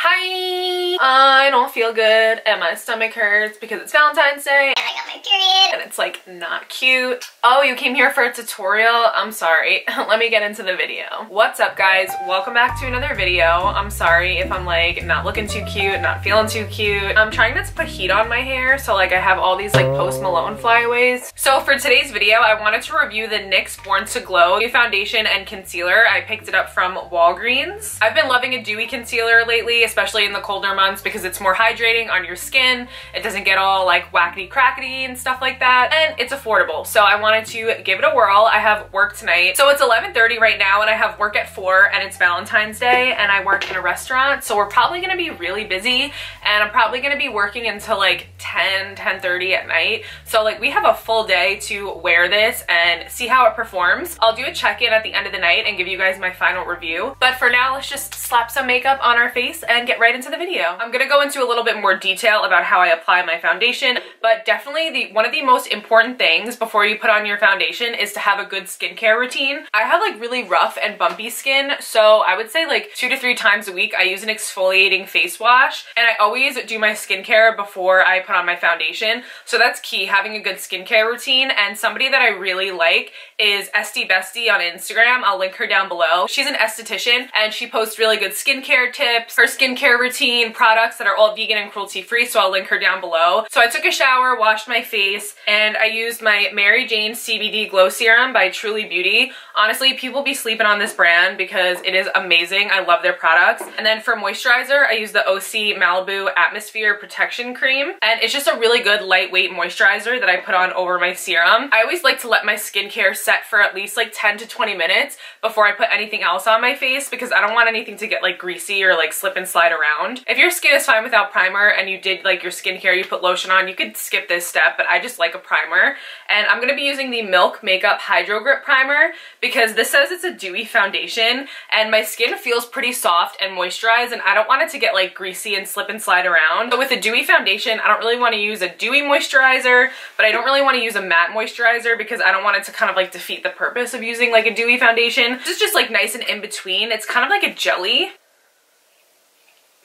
Hi! I don't feel good and my stomach hurts because it's Valentine's Day and I got my period and it's like not cute. Oh, you came here for a tutorial? I'm sorry. Let me get into the video. What's up guys? Welcome back to another video. I'm sorry if I'm like not looking too cute, not feeling too cute. I'm trying not to put heat on my hair, so like I have all these like Post Malone flyaways. So for today's video, I wanted to review the NYX Born to Glow new foundation and concealer. I picked it up from Walgreens. I've been loving a dewy concealer lately, especially in the colder months because it's more hydrating on your skin. It doesn't get all like whackety crackety and stuff like that, and it's affordable. So I wanted to give it a whirl. I have work tonight. So it's 11:30 right now and I have work at 4 and it's Valentine's Day and I work in a restaurant. So we're probably gonna be really busy and I'm probably gonna be working until like 10:30 at night. So like we have a full day to wear this and see how it performs. I'll do a check-in at the end of the night and give you guys my final review. But for now, let's just slap some makeup on our face and get right into the video. I'm gonna go into a little bit more detail about how I apply my foundation, but definitely one of the most important things before you put on your foundation is to have a good skincare routine. I have like really rough and bumpy skin, so I would say like 2 to 3 times a week I use an exfoliating face wash, and I always do my skincare before I put on my foundation. So that's key, having a good skincare routine. And somebody that I really like is Esty Bestie on Instagram. I'll link her down below. She's an esthetician and she posts really good skincare tips, her skincare routine, products that are all vegan and cruelty free, so I'll link her down below. So I took a shower, washed my face, and I used my Mary Jane CBD Glow Serum by Truly Beauty. Honestly, people be sleeping on this brand because it is amazing. I love their products. And then for moisturizer, I use the OC Malibu Atmosphere Protection Cream, and it's just a really good lightweight moisturizer that I put on over my serum. I always like to let my skincare set for at least like 10 to 20 minutes before I put anything else on my face because I don't want anything to get like greasy or like slip and slide around. If your skin is fine without primer and you did like your skincare, you put lotion on, you could skip this step, but I just like a primer. And I'm gonna be using the Milk Makeup Hydro Grip Primer because this says it's a dewy foundation and my skin feels pretty soft and moisturized and I don't want it to get like greasy and slip and slide around. But with a dewy foundation, I don't really want to use a dewy moisturizer, but I don't really want to use a matte moisturizer because I don't want it to kind of like defeat the purpose of using like a dewy foundation. This is just like nice and in between. It's kind of like a jelly.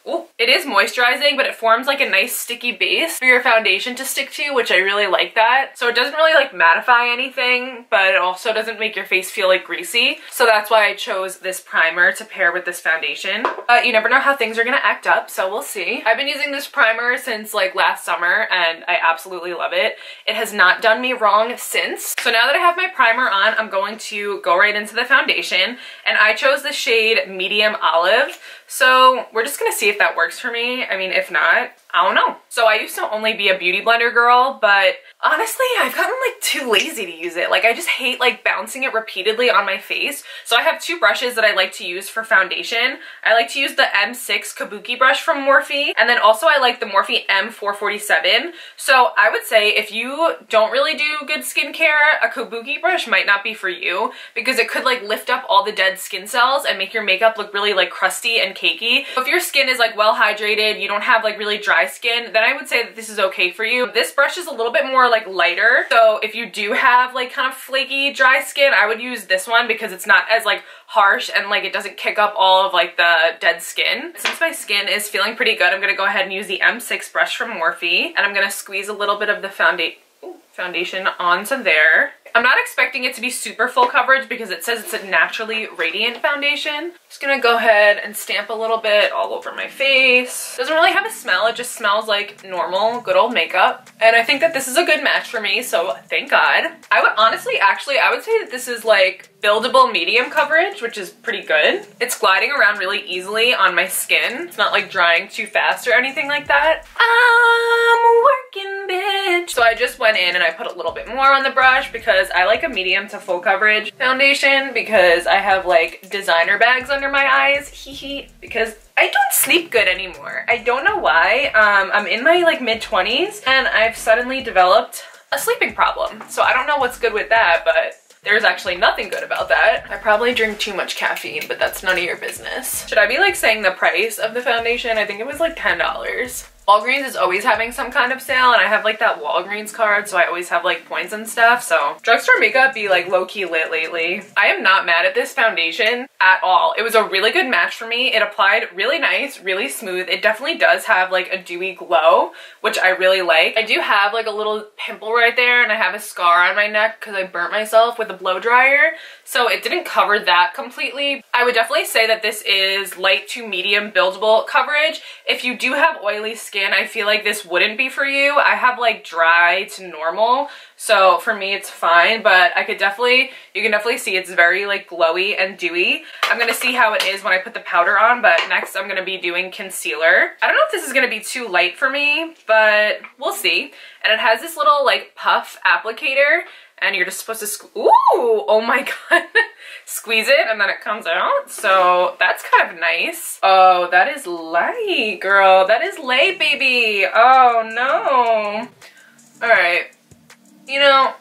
Ooh, it is moisturizing, but it forms like a nice sticky base for your foundation to stick to, which I really like that. So it doesn't really like mattify anything, but it also doesn't make your face feel like greasy. So that's why I chose this primer to pair with this foundation. But you never know how things are gonna act up, so we'll see. I've been using this primer since like last summer and I absolutely love it. It has not done me wrong since. So now that I have my primer on, I'm going to go right into the foundation, and I chose the shade Medium Olive. So we're just gonna see if that works for me. I mean, if not, I don't know. So I used to only be a beauty blender girl, but honestly, I've gotten like too lazy to use it. Like I just hate like bouncing it repeatedly on my face. So I have 2 brushes that I like to use for foundation. I like to use the M6 Kabuki brush from Morphe, and then also I like the Morphe M447. So I would say if you don't really do good skincare, a Kabuki brush might not be for you because it could like lift up all the dead skin cells and make your makeup look really like crusty and cakey. So if your skin is like well hydrated, you don't have like really dry skin, then I would say that this is okay for you. This brush is a little bit more like lighter, so if you do have like kind of flaky dry skin, I would use this one because it's not as like harsh and like it doesn't kick up all of like the dead skin. Since my skin is feeling pretty good, I'm gonna go ahead and use the M6 brush from Morphe, and I'm gonna squeeze a little bit of the foundation onto there. I'm not expecting it to be super full coverage because it says it's a naturally radiant foundation. Just gonna go ahead and stamp a little bit all over my face. Doesn't really have a smell, it just smells like normal, good old makeup. And I think that this is a good match for me, so thank God. I would honestly, I would say that this is like buildable medium coverage, which is pretty good. It's gliding around really easily on my skin. It's not like drying too fast or anything like that. I'm working, bitch. So I just went in and I put a little bit more on the brush because I like a medium to full coverage foundation because I have like designer bags under my eyes, because I don't sleep good anymore. I don't know why. I'm in my like mid-20s and I've suddenly developed a sleeping problem. So I don't know what's good with that, but there's actually nothing good about that. I probably drink too much caffeine, but that's none of your business. Should I be like saying the price of the foundation? I think it was like $10. Walgreens is always having some kind of sale, and I have like that Walgreens card, so I always have like points and stuff. So drugstore makeup be like low-key lit lately. I am not mad at this foundation at all. It was a really good match for me. It applied really nice, really smooth. It definitely does have like a dewy glow, which I really like. I do have like a little pimple right there, and I have a scar on my neck because I burnt myself with a blow dryer, so it didn't cover that completely. I would definitely say that this is light to medium buildable coverage. If you do have oily skin, I feel like this wouldn't be for you. I have like dry to normal, so for me it's fine, but you can definitely see it's very like glowy and dewy. I'm gonna see how it is when I put the powder on, but next I'm gonna be doing concealer. I don't know if this is gonna be too light for me, but we'll see. And it has this little like puff applicator, and you're just supposed to ooh, oh my god, squeeze it and then it comes out. So that's kind of nice. Oh, that is light, girl. That is light, baby. Oh no. All right. You know,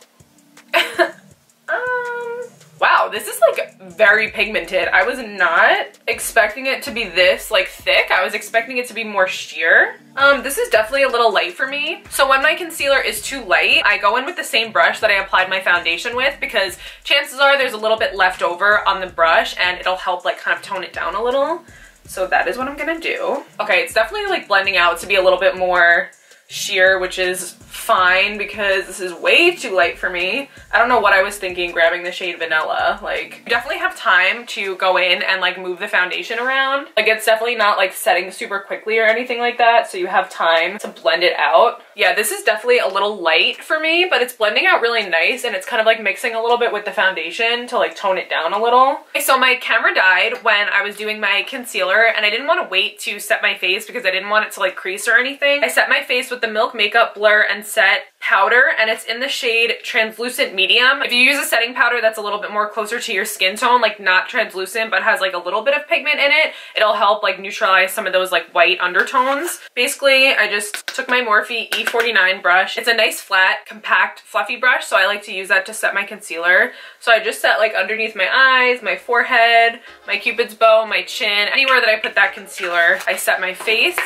wow, this is like very pigmented. I was not expecting it to be this like thick. I was expecting it to be more sheer. This is definitely a little light for me. So when my concealer is too light, I go in with the same brush that I applied my foundation with, because chances are there's a little bit left over on the brush and it'll help like kind of tone it down a little. So that is what I'm gonna do. Okay, it's definitely like blending out to be a little bit more sheer, which is fine because this is way too light for me. I don't know what I was thinking grabbing the shade Vanilla. Like, you definitely have time to go in and like move the foundation around. Like, it's definitely not like setting super quickly or anything like that, so you have time to blend it out. Yeah, this is definitely a little light for me, but it's blending out really nice, and it's kind of like mixing a little bit with the foundation to like tone it down a little. Okay, so my camera died when I was doing my concealer, and I didn't want to wait to set my face because I didn't want it to like crease or anything. I set my face with the Milk Makeup Blur and Set powder, and it's in the shade Translucent Medium. If you use a setting powder that's a little bit more closer to your skin tone, like not translucent but has like a little bit of pigment in it, it'll help like neutralize some of those like white undertones. Basically, I just took my Morphe E49 brush. It's a nice flat, compact, fluffy brush, so I like to use that to set my concealer. So I just set like underneath my eyes, my forehead, my cupid's bow, my chin, anywhere that I put that concealer. I set my face.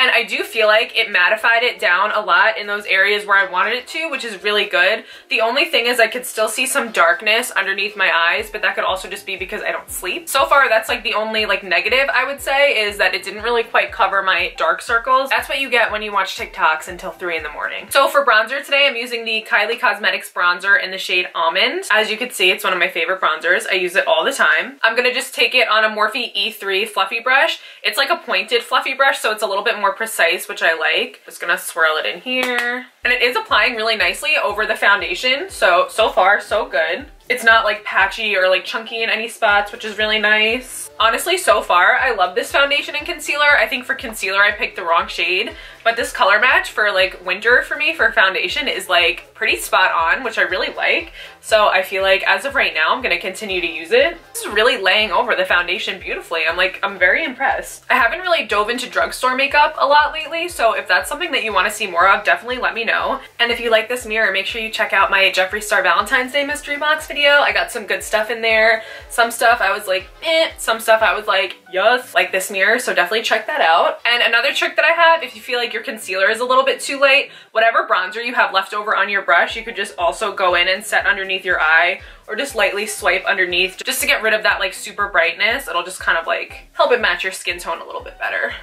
And I do feel like it mattified it down a lot in those areas where I wanted it to, which is really good. The only thing is I could still see some darkness underneath my eyes, but that could also just be because I don't sleep. So far, that's like the only like negative I would say, is that it didn't really quite cover my dark circles. That's what you get when you watch TikToks until 3 in the morning. So for bronzer today, I'm using the Kylie Cosmetics bronzer in the shade Almond. As you can see, it's one of my favorite bronzers. I use it all the time. I'm gonna just take it on a Morphe E3 fluffy brush. It's like a pointed fluffy brush, so it's a little bit more precise, which I like. Just gonna swirl it in here. And it is applying really nicely over the foundation, so far so good. It's not like patchy or like chunky in any spots, which is really nice. Honestly, so far, I love this foundation and concealer. I think for concealer, I picked the wrong shade, but this color match for like winter for me for foundation is like pretty spot on, which I really like. So I feel like as of right now, I'm gonna continue to use it. This is really laying over the foundation beautifully. I'm very impressed. I haven't really dove into drugstore makeup a lot lately, so if that's something that you wanna see more of, definitely let me know. And if you like this mirror, make sure you check out my Jeffree Star Valentine's Day mystery box video. I got some good stuff in there. Some stuff I was like, eh. Some stuff I was like, yes, like this mirror, so definitely check that out. And another trick that I have, if you feel like your concealer is a little bit too light, whatever bronzer you have left over on your brush, you could just also go in and set underneath your eye, or just lightly swipe underneath just to get rid of that like super brightness. It'll just kind of like help it match your skin tone a little bit better.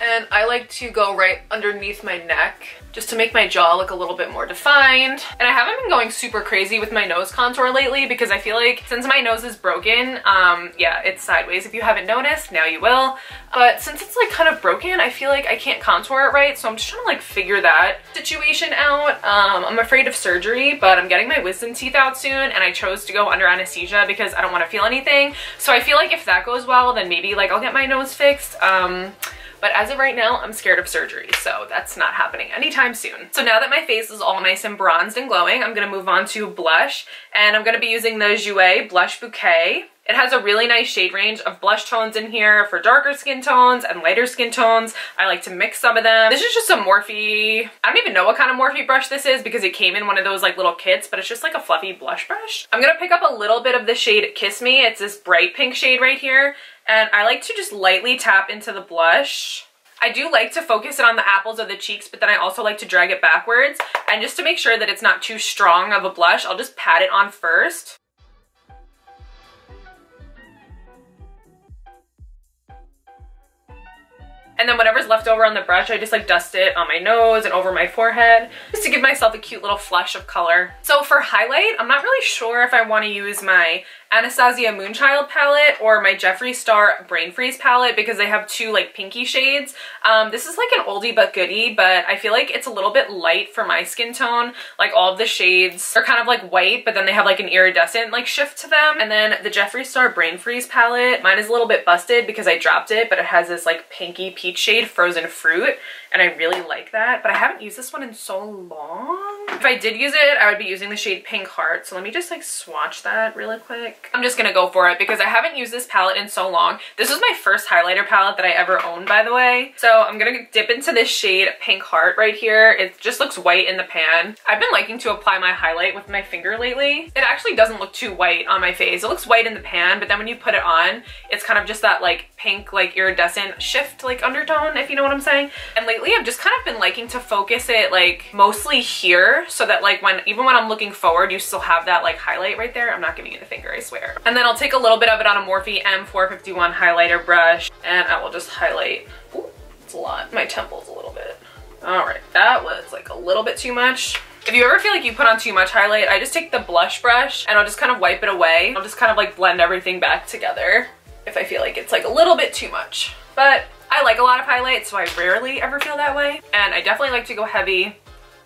And I like to go right underneath my neck just to make my jaw look a little bit more defined. And I haven't been going super crazy with my nose contour lately because I feel like since my nose is broken, yeah, it's sideways. If you haven't noticed, now you will. But since it's like kind of broken, I feel like I can't contour it right, so I'm just trying to like figure that situation out. I'm afraid of surgery, but I'm getting my wisdom teeth out soon, and I chose to go under anesthesia because I don't want to feel anything. So I feel like if that goes well, then maybe like I'll get my nose fixed. But as of right now, I'm scared of surgery, so that's not happening anytime soon. So now that my face is all nice and bronzed and glowing, I'm gonna move on to blush, and I'm gonna be using the Jouer Blush Bouquet. It has a really nice shade range of blush tones in here for darker skin tones and lighter skin tones. I like to mix some of them. This is just a Morphe, I don't even know what kind of Morphe brush this is because it came in one of those like little kits, but it's just like a fluffy blush brush. I'm gonna pick up a little bit of the shade Kiss Me. It's this bright pink shade right here. And I like to just lightly tap into the blush. I do like to focus it on the apples of the cheeks, but then I also like to drag it backwards. And just to make sure that it's not too strong of a blush, I'll just pat it on first. And then whatever's left over on the brush, I just like dust it on my nose and over my forehead just to give myself a cute little flush of color. So for highlight, I'm not really sure if I want to use my Anastasia Moonchild palette or my Jeffree Star Brain Freeze palette because they have two like pinky shades. This is like an oldie but goodie, but I feel like it's a little bit light for my skin tone. Like all of the shades are kind of like white, but then they have like an iridescent like shift to them. And then the Jeffree Star Brain Freeze palette, mine is a little bit busted because I dropped it, but it has this like pinky peach shade, Frozen Fruit, and I really like that. But I haven't used this one in so long. If I did use it, I would be using the shade Pink Heart. So let me just like swatch that really quick. I'm just gonna go for it because I haven't used this palette in so long. This was my first highlighter palette that I ever owned, by the way. So I'm gonna dip into this shade Pink Heart right here. It just looks white in the pan. I've been liking to apply my highlight with my finger lately. It actually doesn't look too white on my face. It looks white in the pan, but then when you put it on, it's kind of just that like pink, like iridescent shift, like undertone, if you know what I'm saying. And lately I've just kind of been liking to focus it like mostly here so that like even when I'm looking forward, you still have that like highlight right there. I'm not giving you the finger, I swear. And then I'll take a little bit of it on a Morphe M451 highlighter brush and I will just highlight. Ooh, it's a lot. My temples a little bit. All right, that was like a little bit too much. If you ever feel like you put on too much highlight, I just take the blush brush and I'll just kind of wipe it away. I'll just kind of like blend everything back together if I feel like it's like a little bit too much. But I like a lot of highlight, so I rarely ever feel that way. And I definitely like to go heavy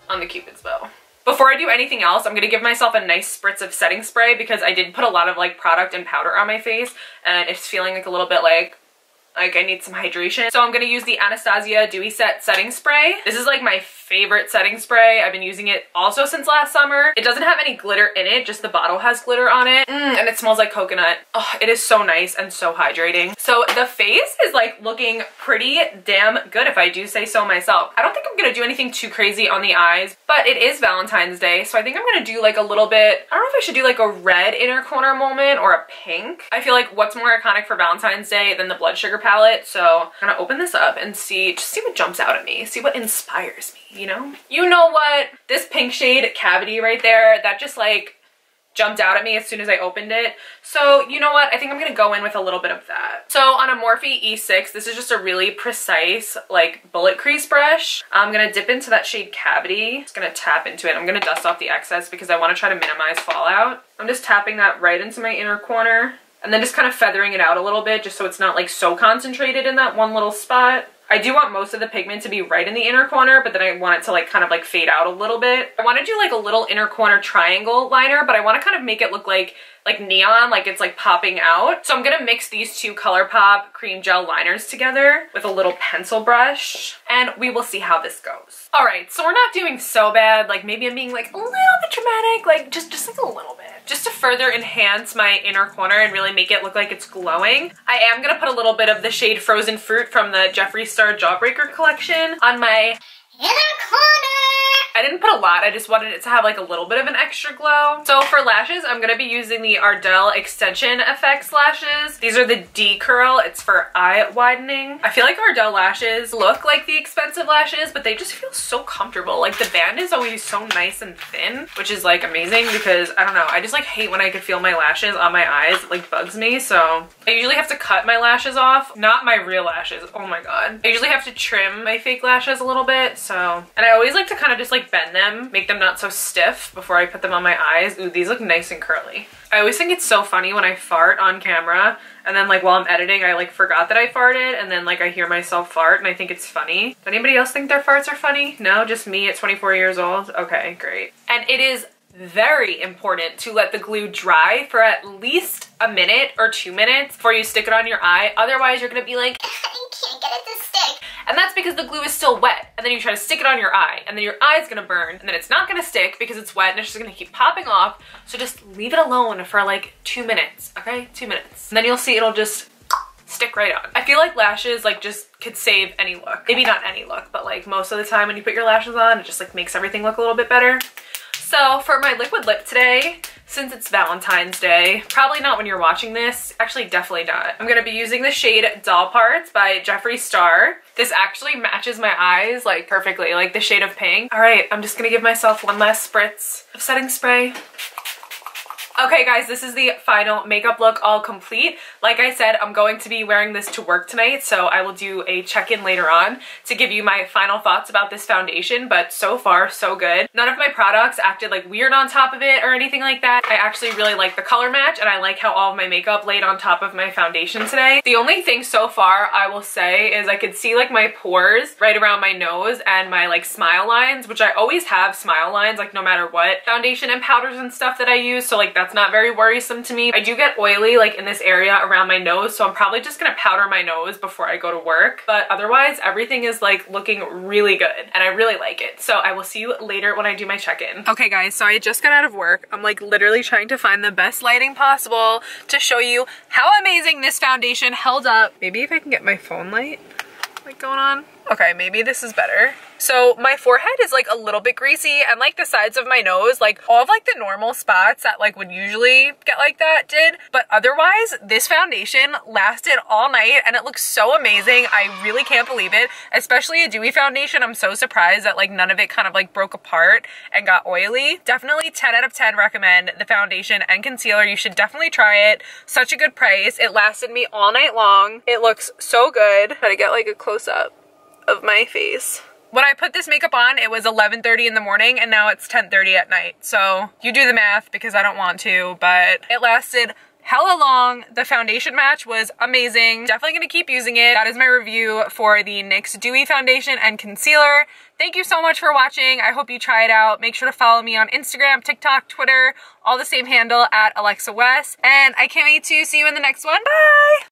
on the Cupid's bow. Before I do anything else, I'm gonna give myself a nice spritz of setting spray because I did put a lot of like product and powder on my face and it's feeling like a little bit like I need some hydration. So I'm gonna use the Anastasia Dewy Set Setting Spray. This is like my favorite setting spray. I've been using it also since last summer. It doesn't have any glitter in it, just the bottle has glitter on it. And it smells like coconut. Oh, it is so nice and so hydrating. So the face is like looking pretty damn good if I do say so myself. I don't think I'm gonna do anything too crazy on the eyes, but it is Valentine's Day, so I think I'm gonna do like a little bit, I don't know if I should do like a red inner corner moment or a pink. I feel like what's more iconic for Valentine's Day than the Blood Sugar palette, so I'm gonna open this up and just see what jumps out at me, see what inspires me, you know? You know what? This pink shade Cavity right there, that just like jumped out at me as soon as I opened it. So you know what? I think I'm gonna go in with a little bit of that. So on a Morphe E6, this is just a really precise like bullet crease brush. I'm gonna dip into that shade Cavity. Just gonna tap into it. I'm gonna dust off the excess because I wanna try to minimize fallout. I'm just tapping that right into my inner corner and then just kind of feathering it out a little bit just so it's not like so concentrated in that one little spot. I do want most of the pigment to be right in the inner corner, but then I want it to like kind of like fade out a little bit. I want to do like a little inner corner triangle liner, but I want to kind of make it look like neon, like it's like popping out. So I'm gonna mix these two ColourPop cream gel liners together with a little pencil brush, and we will see how this goes. All right, so we're not doing so bad. Like maybe I'm being like a little bit dramatic, like just like a little bit. Just to further enhance my inner corner and really make it look like it's glowing, I am gonna put a little bit of the shade Frozen Fruit from the Jeffree Star Jawbreaker collection on my inner corner. I didn't put a lot, I just wanted it to have like a little bit of an extra glow. So for lashes, I'm gonna be using the Ardell Extension Effects lashes. These are the D Curl, it's for eye widening. I feel like Ardell lashes look like the expensive lashes, but they just feel so comfortable. Like the band is always so nice and thin, which is like amazing because I don't know, I just like hate when I can feel my lashes on my eyes. It like bugs me, so I usually have to cut my lashes off, not my real lashes, oh my god. I usually have to trim my fake lashes a little bit, so. And I always like to kind of just like bend them, make them not so stiff before I put them on my eyes. Ooh, these look nice and curly. I always think it's so funny when I fart on camera and then like while I'm editing I like forgot that I farted and then like I hear myself fart and I think it's funny. Does anybody else think their farts are funny? No, just me at 24 years old? Okay, great. And it is very important to let the glue dry for at least a minute or 2 minutes before you stick it on your eye. Otherwise you're gonna be like, I can't get it to stick. And that's because the glue is still wet, and then you try to stick it on your eye and then your eye's gonna burn and then it's not gonna stick because it's wet and it's just gonna keep popping off. So just leave it alone for like 2 minutes, okay? 2 minutes. And then you'll see it'll just stick right on. I feel like lashes like just could save any look. Maybe not any look, but like most of the time when you put your lashes on, it just like makes everything look a little bit better. So for my liquid lip today, since it's Valentine's Day. Probably not when you're watching this. Actually, definitely not. I'm gonna be using the shade Doll Parts by Jeffree Star. This actually matches my eyes like perfectly, like the shade of pink. All right, I'm just gonna give myself one last spritz of setting spray. Okay guys, this is the final makeup look all complete. Like I said, I'm going to be wearing this to work tonight, so I will do a check-in later on to give you my final thoughts about this foundation, but so far, so good. None of my products acted like weird on top of it or anything like that. I actually really like the color match, and I like how all of my makeup laid on top of my foundation today. The only thing so far I will say is I could see like my pores right around my nose and my like smile lines, which I always have smile lines like no matter what foundation and powders and stuff that I use, so like that's not very worrisome to me. I do get oily like in this area around my nose, so I'm probably just gonna powder my nose before I go to work, but otherwise everything is like looking really good and I really like it. So I will see you later when I do my check-in. Okay guys, so I just got out of work. I'm like literally trying to find the best lighting possible to show you how amazing this foundation held up. Maybe if I can get my phone light like going on. Okay, maybe this is better. So my forehead is like a little bit greasy, and like the sides of my nose, like all of like the normal spots that like would usually get like that did. But otherwise, this foundation lasted all night and it looks so amazing. I really can't believe it. Especially a dewy foundation. I'm so surprised that like none of it kind of like broke apart and got oily. Definitely 10 out of 10 recommend the foundation and concealer. You should definitely try it. Such a good price. It lasted me all night long. It looks so good. Try to get like a close-up of my face. When I put this makeup on, it was 11:30 in the morning and now it's 10:30 at night. So you do the math because I don't want to, but it lasted hella long. The foundation match was amazing. Definitely gonna keep using it. That is my review for the NYX Dewy Foundation and Concealer. Thank you so much for watching. I hope you try it out. Make sure to follow me on Instagram, TikTok, Twitter, all the same handle at Alexa West. And I can't wait to see you in the next one. Bye!